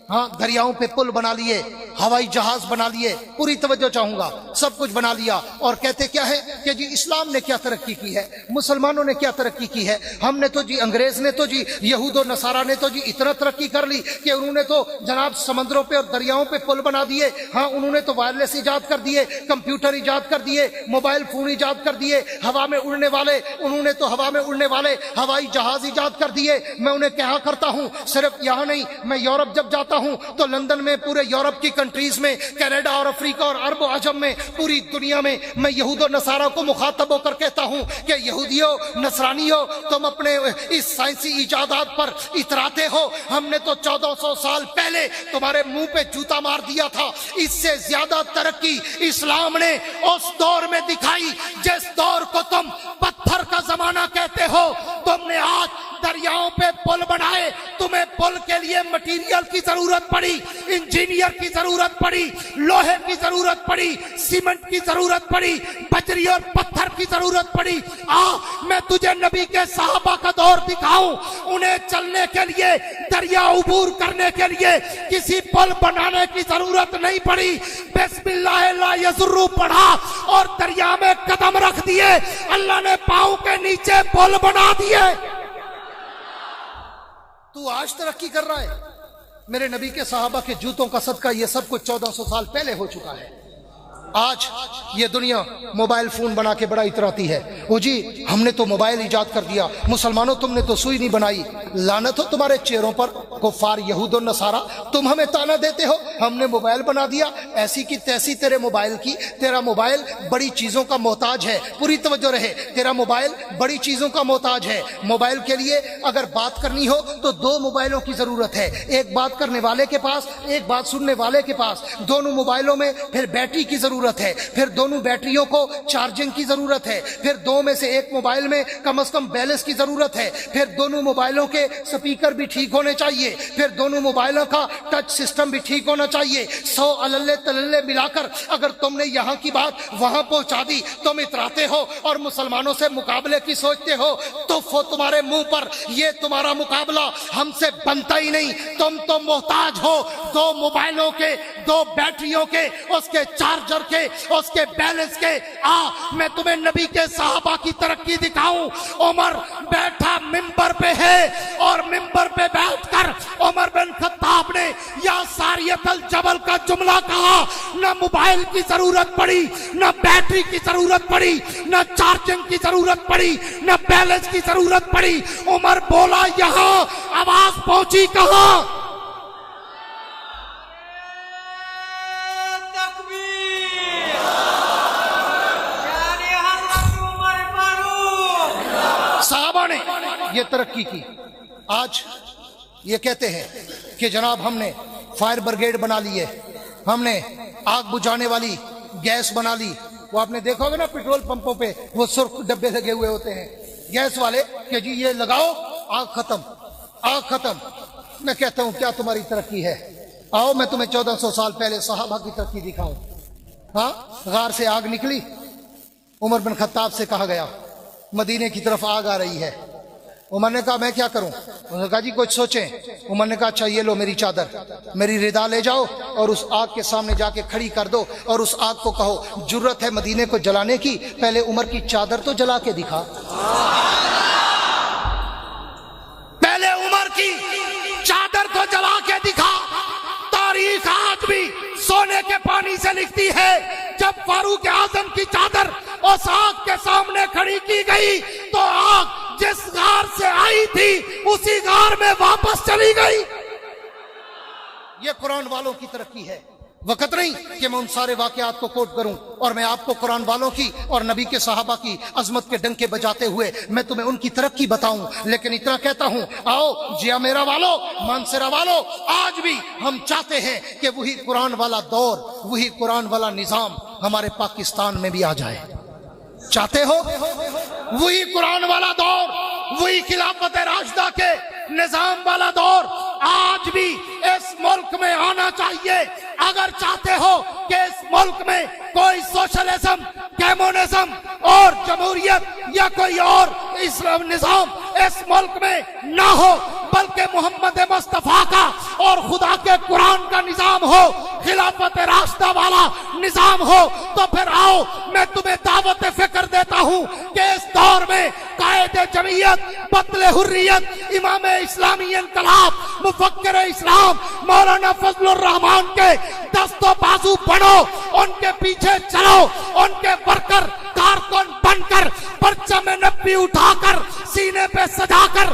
ہاں دریاؤں پہ پل بنا لیے، ہوائی جہاز بنا لیے، پوری توجہ چاہوں گا، سب کچھ بنا لیا، اور کہتے کیا ہے کہ جی اسلام نے کیا ترقی کی ہے، مسلمانوں نے کیا ترقی کی ہے، ہم نے تو جی، انگریز نے تو جی، یہود و نصارہ نے تو جی اتنا ترقی کر لی کہ انہوں نے تو جناب سمندروں پہ اور دریاؤں پہ پل بنا دیے، ہاں انہوں نے تو وائرلیس ایجاد کر دیے، کمپیوٹر ایجاد کر دیے، موبائل فون ایجاد کر دیے، ہوا میں اڑنے والے، انہوں نے تو ہوا میں اڑنے والے ہوائی جہاز ایجاد کر دیے۔ میں انہیں کہا کرتا ہوں، صرف یہاں نہیں، میں یورپ جب جاتا ہوں تو لندن میں، پورے یورپ کی کنٹریز میں، کینیڈا اور افریقہ اور عرب و عجم میں، پوری دنیا میں میں یہود و نصارہ کو مخاطب ہو کر کہتا ہوں کہ یہودیوں، نصرانیوں، تم اپنے اس سائنسی ایجادات پر اتراتے ہو، ہم نے تو 1400 سال پہلے تمہارے منہ پہ جوتا مار دیا تھا۔ اس سے زیادہ ترقی اسلام نے اس دور میں دکھائی جس دور کو تم پتھر کا زمانہ کہتے ہو۔ تم نے آج دریاؤں پہ پل بنائے، تمہیں پل کے لیے مٹیریل کی ضرورت پڑی، انجینئر کی ضرورت پڑی، لوہے کی ضرورت پڑی، سیمنٹ کی ضرورت پڑی، بجری اور پتھر کی ضرورت پڑی۔ میں تجھے نبی کے صحابہ کا دور دکھاؤں، انہیں چلنے کے لیے، دریا عبور کرنے کے لیے کسی پل بنانے کی ضرورت نہیں پڑی۔ بسم اللہ لا یضر پڑھا اور دریا میں قدم رکھ دیے، اللہ نے پاؤں کے نیچے پل بنا دیے۔ تو آج ترقی کر رہا ہے؟ میرے نبی کے صحابہ کے جوتوں کا صدقہ یہ سب کچھ 1400 سال پہلے ہو چکا ہے۔ آج یہ دنیا موبائل فون بنا کے بڑا اتراتی ہے، وہ جی ہم نے تو موبائل ایجاد کر دیا، مسلمانوں تم نے تو سوئی نہیں بنائی۔ لعنت ہو تمہارے چہروں پر کفار یہود و نصارہ، تم ہمیں تانا دیتے ہو ہم نے موبائل بنا دیا۔ ایسی کی تیسی تیرے موبائل کی، تیرا موبائل بڑی چیزوں کا محتاج ہے، پوری توجہ رہے، تیرا موبائل بڑی چیزوں کا محتاج ہے۔ موبائل کے لیے اگر بات کرنی ہو تو 2 موبائلوں کی ضرورت ہے، ایک بات کرنے والے کے پاس، ایک بات سننے والے کے پاس۔ دونوں موبائلوں میں پھر بیٹری کی ضرورت ہے، پھر دونوں بیٹریوں کو چارجنگ کی ضرورت ہے، پھر 2 میں سے ایک موبائل میں کم از کم بیلنس کی ضرورت ہے، پھر دونوں موبائلوں کے سپیکر بھی ٹھیک ہونے چاہیے، پھر دونوں موبائلوں کا ٹچ سسٹم بھی ٹھیک ہونا چاہیے۔ 100 اللے تللے ملا کر اگر تم نے یہاں کی بات وہاں پہنچا دی، تم اتراتے ہو اور مسلمانوں سے مقابلے کی سوچتے ہو، تو تمہارے منہ پر یہ تمہارا مقابلہ ہم سے بنتا ہی نہیں۔ تم تو محتاج ہو 2 موبائلوں کے، 2 بیٹریوں کے، اس کے چارجر کے، اس کے بیلنس کے۔ میں تمہیں نبی کے صحابہ کی ترقی دکھاؤں۔ عمر بیٹھا ممبر پہ ہے اور ممبر پہ بیٹھ کر عمر بن خطاب نے یا ساریت الجبل کا جملہ کہا۔ نہ موبائل کی ضرورت پڑی، نہ بیٹری کی ضرورت پڑی، نہ چارجنگ کی ضرورت پڑی، نہ بیلنس کی ضرورت پڑی۔ عمر بولا یہاں، آواز پہنچی کہاں؟ صحابہ نے یہ ترقی کی۔ آج یہ کہتے ہیں کہ جناب ہم نے فائر بریگیڈ بنا لی ہے، ہم نے آگ بجھانے والی گیس بنا لی۔ وہ آپ نے دیکھا ہوگا نا پٹرول پمپوں پہ وہ سرخ ڈبے لگے ہوئے ہوتے ہیں گیس والے کہ جی یہ لگاؤ آگ ختم، آگ ختم۔ میں کہتا ہوں کیا تمہاری ترقی ہے؟ آؤ میں تمہیں 1400 سال پہلے صحابہ کی ترقی دکھاؤں۔ ہاں، غار سے آگ نکلی، عمر بن خطاب سے کہا گیا مدینے کی طرف آگ آ رہی ہے۔ عمر نے کہا میں کیا کروں؟ انہوں نے کہا جی کچھ سوچیں۔ عمر نے کہا اچھا یہ لو میری چادر، میری ردا لے جاؤ اور اس آگ کے سامنے جا کے کھڑی کر دو اور اس آگ کو کہو جرت ہے مدینے کو جلانے کی، پہلے عمر کی چادر تو جلا کے دکھا۔ پہلے عمر کی چادر تو جلا کے دکھا۔ تاریخ آج بھی سونے کے پانی سے لکھتی ہے، جب فاروق اعظم کی چادر اس آگ کے سامنے کھڑی کی گئی تو آگ جس غار سے آئی تھی اسی غار میں واپس چلی گئی۔ یہ قرآن والوں کی ترقی ہے۔ وقت نہیں کہ میں ان سارے واقعات کو کوٹ کروں اور میں آپ کو قرآن والوں کی اور نبی کے صحابہ کی عظمت کے ڈنکے بجاتے ہوئے میں تمہیں ان کی ترقی بتاؤں، لیکن اتنا کہتا ہوں آؤ جیا میرا والو، مانسرا والو، آج بھی ہم چاہتے ہیں کہ وہی قرآن والا دور، وہی قرآن والا نظام ہمارے پاکستان میں بھی آ جائے۔ چاہتے ہو وہی قرآن والا دور، وہی خلافت راشدہ کے نظام والا دور آج بھی اس ملک میں آنا چاہیے؟ اگر چاہتے ہو کہ اس ملک میں کوئی سوشلزم، کمیونزم اور جمہوریت یا کوئی اور اسلام نظام اس ملک میں نہ ہو، بلکہ محمد مصطفیٰ کا اور خدا کے قرآن کا نظام ہو، خلافت راشدہ والا نظام ہو، تو پھر آؤ میں تمہیں دعوت فکر دیتا ہوں کہ اس دور میں قائد جمعیت، بطل حریت، امام اسلامی انقلاب، مفکر اسلام مولانا فضل الرحمان کے دست و بازو بنو، ان کے پیچھے چلو، ان کے ورکر کارکن بن کر پرچم نبی اٹھا کر سینے پہ سجا کر